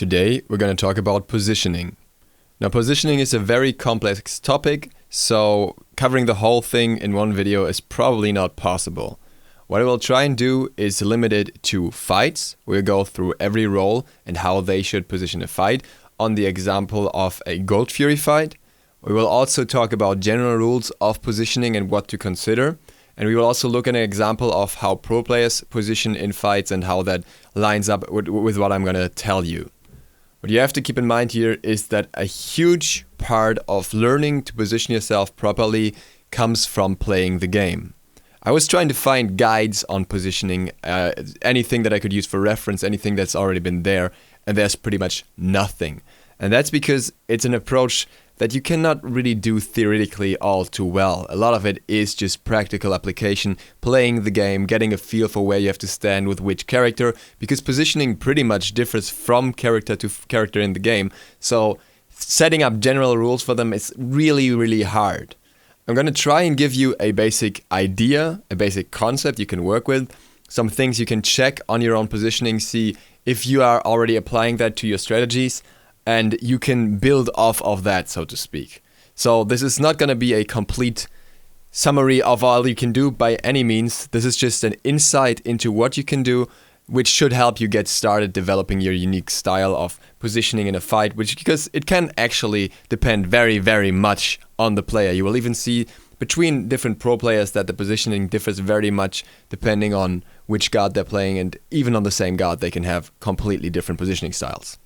Today we're going to talk about positioning. Now positioning is a very complex topic, so covering the whole thing in one video is probably not possible. What I will try and do is limit it to fights. We'll go through every role and how they should position a fight on the example of a Gold Fury fight. We will also talk about general rules of positioning and what to consider. And we will also look at an example of how pro players position in fights and how that lines up with what I'm going to tell you. What you have to keep in mind here is that a huge part of learning to position yourself properly comes from playing the game. I was trying to find guides on positioning, anything that I could use for reference, anything that's already been there, and there's pretty much nothing. And that's because it's an approach that you cannot really do theoretically all too well. A lot of it is just practical application, playing the game, getting a feel for where you have to stand with which character, because positioning pretty much differs from character to character in the game. So setting up general rules for them is really hard. I'm going to try and give you a basic idea, a basic concept you can work with, some things you can check on your own positioning, see if you are already applying that to your strategies, and you can build off of that, so to speak. So this is not going to be a complete summary of all you can do by any means. This is just an insight into what you can do, which should help you get started developing your unique style of positioning in a fight, because it can actually depend very much on the player. You will even see between different pro players that the positioning differs very much depending on which guard they're playing, and even on the same guard they can have completely different positioning styles.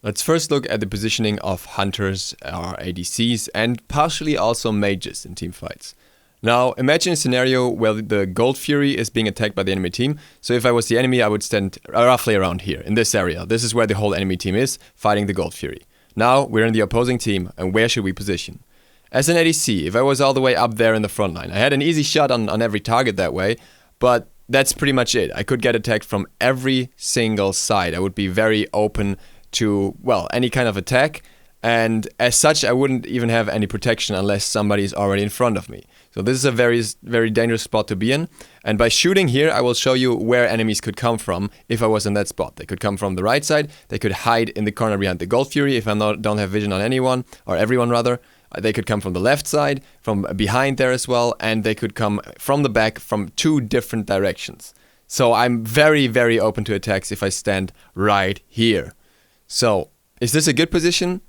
Let's first look at the positioning of hunters or ADCs and partially also mages in team fights. Now imagine a scenario where the Gold Fury is being attacked by the enemy team. So if I was the enemy, I would stand roughly around here in this area. This is where the whole enemy team is fighting the Gold Fury. Now we're in the opposing team, and where should we position? As an ADC, if I was all the way up there in the front line, I had an easy shot on every target that way, but that's pretty much it. I could get attacked from every single side. I would be very open to, well, any kind of attack, and as such I wouldn't even have any protection unless somebody is already in front of me. So this is a very dangerous spot to be in, and by shooting here I will show you where enemies could come from if I was in that spot. They could come from the right side, they could hide in the corner behind the Gold Fury if I don't have vision on anyone, or everyone rather. They could come from the left side, from behind there as well, and they could come from the back from two different directions. So I'm very open to attacks if I stand right here. So, is this a good position?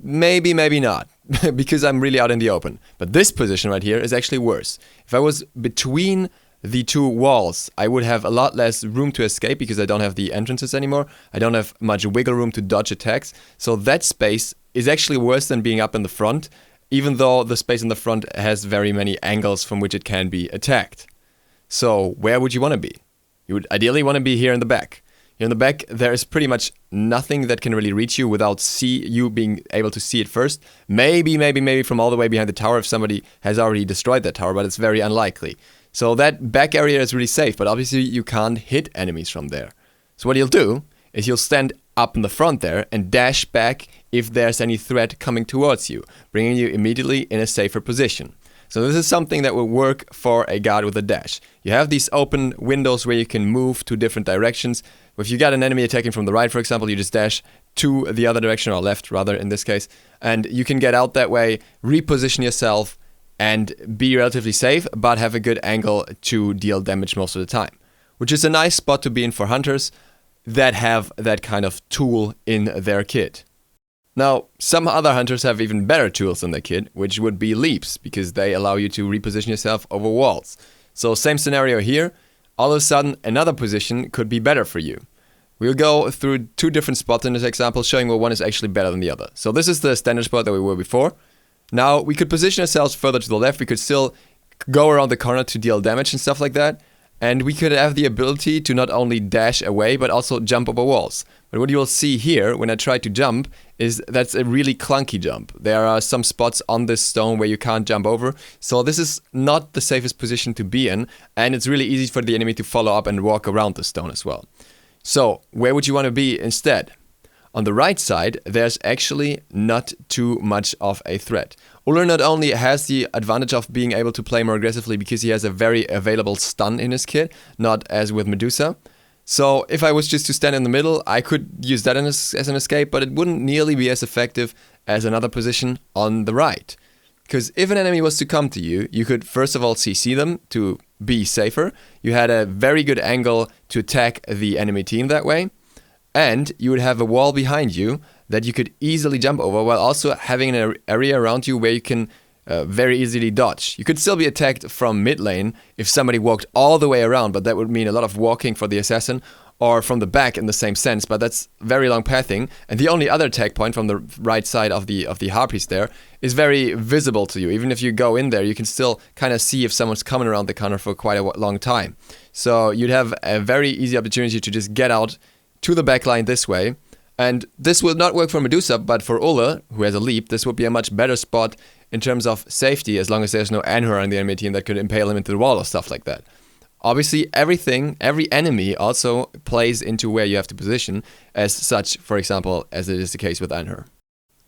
Maybe not, because I'm really out in the open. But this position right here is actually worse. If I was between the two walls, I would have a lot less room to escape because I don't have the entrances anymore. I don't have much wiggle room to dodge attacks. So that space is actually worse than being up in the front, even though the space in the front has very many angles from which it can be attacked. So, where would you want to be? You would ideally want to be here in the back. Here in the back, there is pretty much nothing that can really reach you without you being able to see it first. Maybe from all the way behind the tower if somebody has already destroyed that tower, but it's very unlikely. So that back area is really safe, but obviously you can't hit enemies from there. So what you'll do is you'll stand up in the front there and dash back if there's any threat coming towards you, bringing you immediately in a safer position. So this is something that will work for a guard with a dash. You have these open windows where you can move to different directions. If you got an enemy attacking from the right, for example, you just dash to the other direction, or left rather in this case, and you can get out that way, reposition yourself, and be relatively safe, but have a good angle to deal damage most of the time. Which is a nice spot to be in for hunters that have that kind of tool in their kit. Now, some other hunters have even better tools in their kit, which would be leaps, because they allow you to reposition yourself over walls. So same scenario here, all of a sudden another position could be better for you. We'll go through two different spots in this example, showing where one is actually better than the other. So this is the standard spot that we were before. Now, we could position ourselves further to the left, we could still go around the corner to deal damage and stuff like that. And we could have the ability to not only dash away, but also jump over walls. But what you will see here, when I try to jump, is that's a really clunky jump. There are some spots on this stone where you can't jump over. So this is not the safest position to be in, and it's really easy for the enemy to follow up and walk around the stone as well. So, where would you want to be instead? On the right side, there's actually not too much of a threat. Ullr not only has the advantage of being able to play more aggressively because he has a very available stun in his kit, not as with Medusa. So if I was just to stand in the middle, I could use that as an escape, but it wouldn't nearly be as effective as another position on the right. Because if an enemy was to come to you, you could first of all CC them to be safer. You had a very good angle to attack the enemy team that way. And you would have a wall behind you that you could easily jump over, while also having an area around you where you can very easily dodge. You could still be attacked from mid lane if somebody walked all the way around, but that would mean a lot of walking for the assassin, or from the back in the same sense, but that's very long pathing. And the only other attack point from the right side of the harpies there is very visible to you. Even if you go in there, you can still kind of see if someone's coming around the corner for quite a long time. So you'd have a very easy opportunity to just get out to the backline this way. And this would not work for Medusa, but for Ulla, who has a leap, this would be a much better spot in terms of safety, as long as there's no Anhur on the enemy team that could impale him into the wall or stuff like that. Obviously, every enemy also plays into where you have to position, as such, for example, as it is the case with Anhur.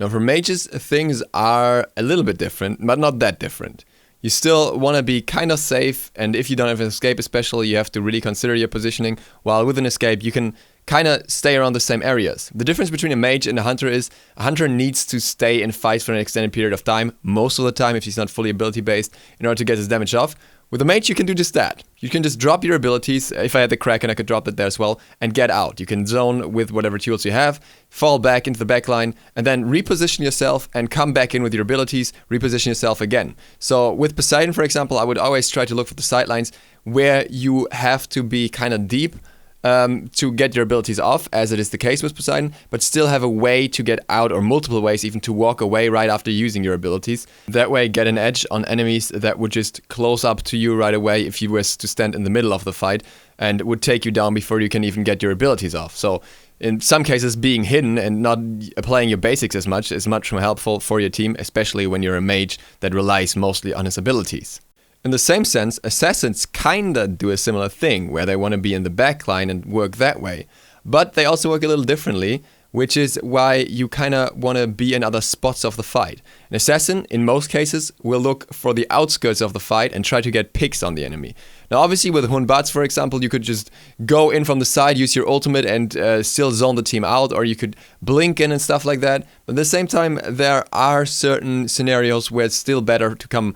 Now for mages, things are a little bit different, but not that different. You still want to be kind of safe, and if you don't have an escape especially, you have to really consider your positioning, while with an escape you can kind of stay around the same areas. The difference between a mage and a hunter is a hunter needs to stay in fights for an extended period of time, most of the time if he's not fully ability based, in order to get his damage off. With a mage you can do just that. You can just drop your abilities. If I had the Kraken I could drop that there as well, and get out. You can zone with whatever tools you have, fall back into the backline, and then reposition yourself and come back in with your abilities, reposition yourself again. So with Poseidon, for example, I would always try to look for the sidelines where you have to be kind of deep to get your abilities off, as it is the case with Poseidon, but still have a way to get out, or multiple ways even, to walk away right after using your abilities. That way get an edge on enemies that would just close up to you right away if you were to stand in the middle of the fight, and would take you down before you can even get your abilities off. So in some cases, being hidden and not applying your basics as much is much more helpful for your team, especially when you're a mage that relies mostly on his abilities. In the same sense, assassins kinda do a similar thing, where they want to be in the backline and work that way. But they also work a little differently, which is why you kinda want to be in other spots of the fight. An assassin, in most cases, will look for the outskirts of the fight and try to get picks on the enemy. Now obviously with Hun Batz, for example, you could just go in from the side, use your ultimate, and still zone the team out, or you could blink in and stuff like that. But at the same time, there are certain scenarios where it's still better to come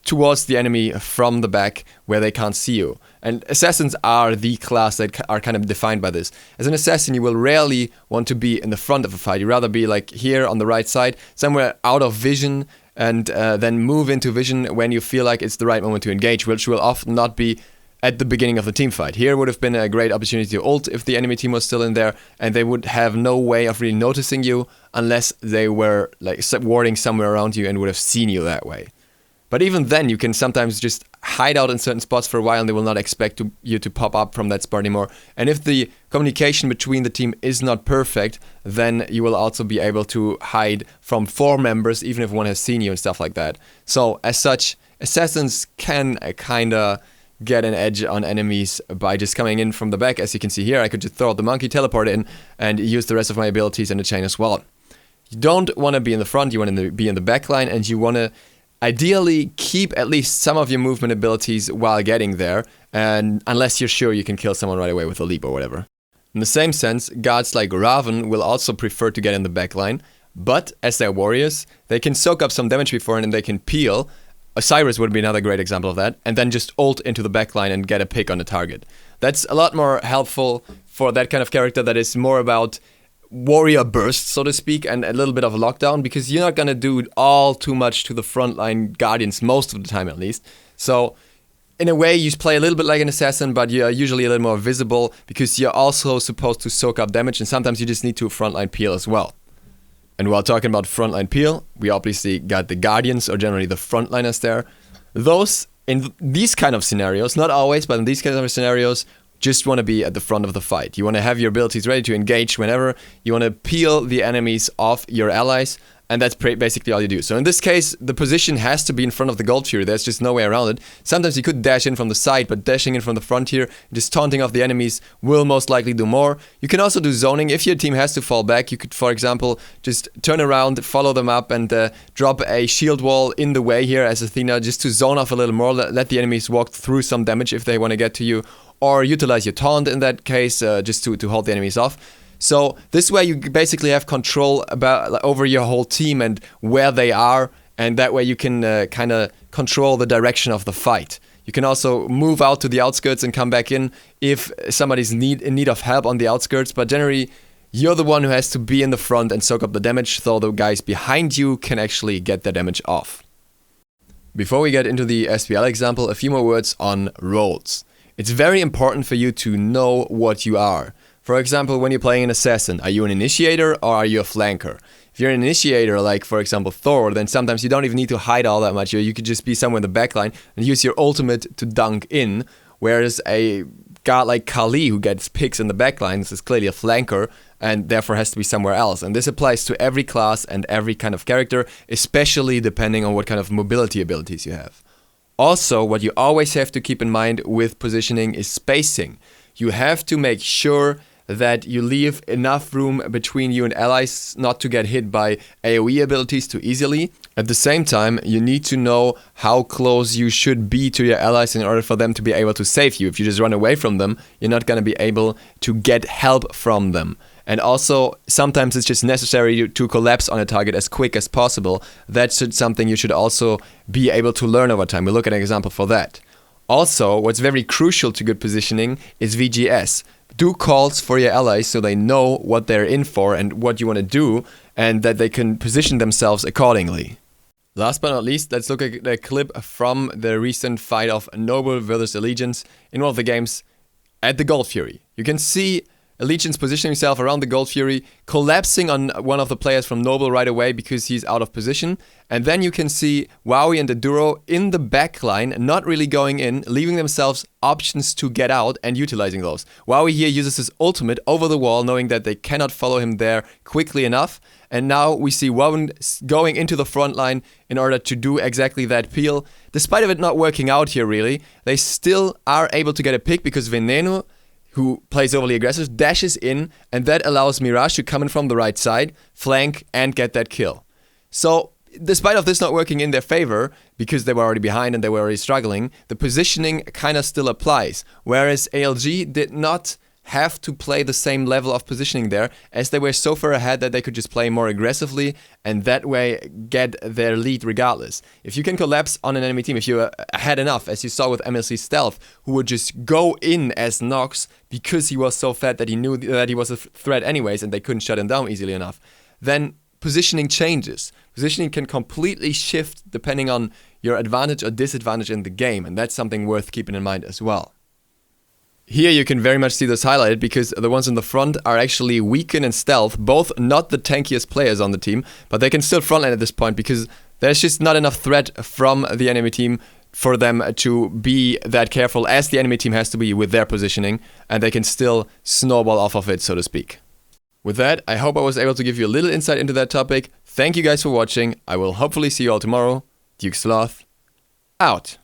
towards the enemy from the back where they can't see you. And assassins are the class that are kind of defined by this. As an assassin, you will rarely want to be in the front of a fight. You'd rather be like here on the right side, somewhere out of vision, and then move into vision when you feel like it's the right moment to engage, which will often not be at the beginning of the team fight. Here would have been a great opportunity to ult if the enemy team was still in there, and they would have no way of really noticing you unless they were like warding somewhere around you and would have seen you that way. But even then, you can sometimes just hide out in certain spots for a while and they will not expect you to pop up from that spot anymore. And if the communication between the team is not perfect, then you will also be able to hide from 4 members, even if one has seen you and stuff like that. So, as such, assassins can kinda get an edge on enemies by just coming in from the back. As you can see here, I could just throw out the monkey, teleport in, and use the rest of my abilities in the chain as well. You don't want to be in the front, you want to be in the backline, and you want to ideally keep at least some of your movement abilities while getting there, and unless you're sure you can kill someone right away with a leap or whatever. In the same sense, gods like Raven will also prefer to get in the backline, but as they're warriors, they can soak up some damage beforehand and they can peel. Osiris would be another great example of that, and then just ult into the backline and get a pick on the target. That's a lot more helpful for that kind of character that is more about warrior burst, so to speak, and a little bit of a lockdown, because you're not gonna do all too much to the frontline guardians most of the time, at least. So in a way, you play a little bit like an assassin, but you're usually a little more visible because you're also supposed to soak up damage, and sometimes you just need to frontline peel as well. And while talking about frontline peel, we obviously got the guardians, or generally the frontliners there. Those, in these kind of scenarios, not always, but in these kind of scenarios, just want to be at the front of the fight. You want to have your abilities ready to engage whenever. You want to peel the enemies off your allies, and that's basically all you do. So in this case, the position has to be in front of the Gold Fury. There's just no way around it. Sometimes you could dash in from the side, but dashing in from the front here, just taunting off the enemies, will most likely do more. You can also do zoning. If your team has to fall back, you could, for example, just turn around, follow them up, and drop a shield wall in the way here as Athena, just to zone off a little more, let the enemies walk through some damage if they want to get to you. or utilize your taunt in that case, just to hold the enemies off. So this way you basically have control over your whole team and where they are, and that way you can kind of control the direction of the fight. You can also move out to the outskirts and come back in if somebody's in need of help on the outskirts, but generally you're the one who has to be in the front and soak up the damage, so the guys behind you can actually get their damage off. Before we get into the SPL example, a few more words on roles. It's very important for you to know what you are. For example, when you're playing an assassin, are you an initiator or are you a flanker? If you're an initiator, like for example Thor, then sometimes you don't even need to hide all that much. You could just be somewhere in the backline and use your ultimate to dunk in, whereas a god like Kali, who gets picks in the backlines, is clearly a flanker and therefore has to be somewhere else. And this applies to every class and every kind of character, especially depending on what kind of mobility abilities you have. Also, what you always have to keep in mind with positioning is spacing. You have to make sure that you leave enough room between you and allies not to get hit by AoE abilities too easily. At the same time, you need to know how close you should be to your allies in order for them to be able to save you. If you just run away from them, you're not going to be able to get help from them. And also, sometimes it's just necessary to collapse on a target as quick as possible. That's something you should also be able to learn over time. We'll look at an example for that. Also, what's very crucial to good positioning is VGS. Do calls for your allies so they know what they're in for and what you want to do, and that they can position themselves accordingly. Last but not least, let's look at a clip from the recent fight of Noble versus Allegiance in one of the games at the Gold Fury. You can see Allegiance positioning himself around the Gold Fury, collapsing on one of the players from Noble right away because he's out of position. And then you can see Wowie and Aduro in the backline, not really going in, leaving themselves options to get out and utilizing those. Wowie here uses his ultimate over the wall, knowing that they cannot follow him there quickly enough. And now we see Wowie going into the front line in order to do exactly that peel. Despite of it not working out here really, they still are able to get a pick because Veneno, who plays overly aggressive, dashes in, and that allows Mirage to come in from the right side, flank, and get that kill. So, despite of this not working in their favor, because they were already behind and they were already struggling, the positioning kind of still applies. Whereas ALG did not have to play the same level of positioning there, as they were so far ahead that they could just play more aggressively and that way get their lead regardless. If you can collapse on an enemy team, if you're ahead enough, as you saw with MLC Stealth, who would just go in as Nox because he was so fat that he knew that he was a threat anyways and they couldn't shut him down easily enough, then positioning changes. Positioning can completely shift depending on your advantage or disadvantage in the game, and that's something worth keeping in mind as well. Here you can very much see this highlighted because the ones in the front are actually Weaken and Stealth, both not the tankiest players on the team, but they can still frontline at this point because there's just not enough threat from the enemy team for them to be that careful as the enemy team has to be with their positioning, and they can still snowball off of it, so to speak. With that, I hope I was able to give you a little insight into that topic. Thank you guys for watching. I will hopefully see you all tomorrow. Duke Sloth, out.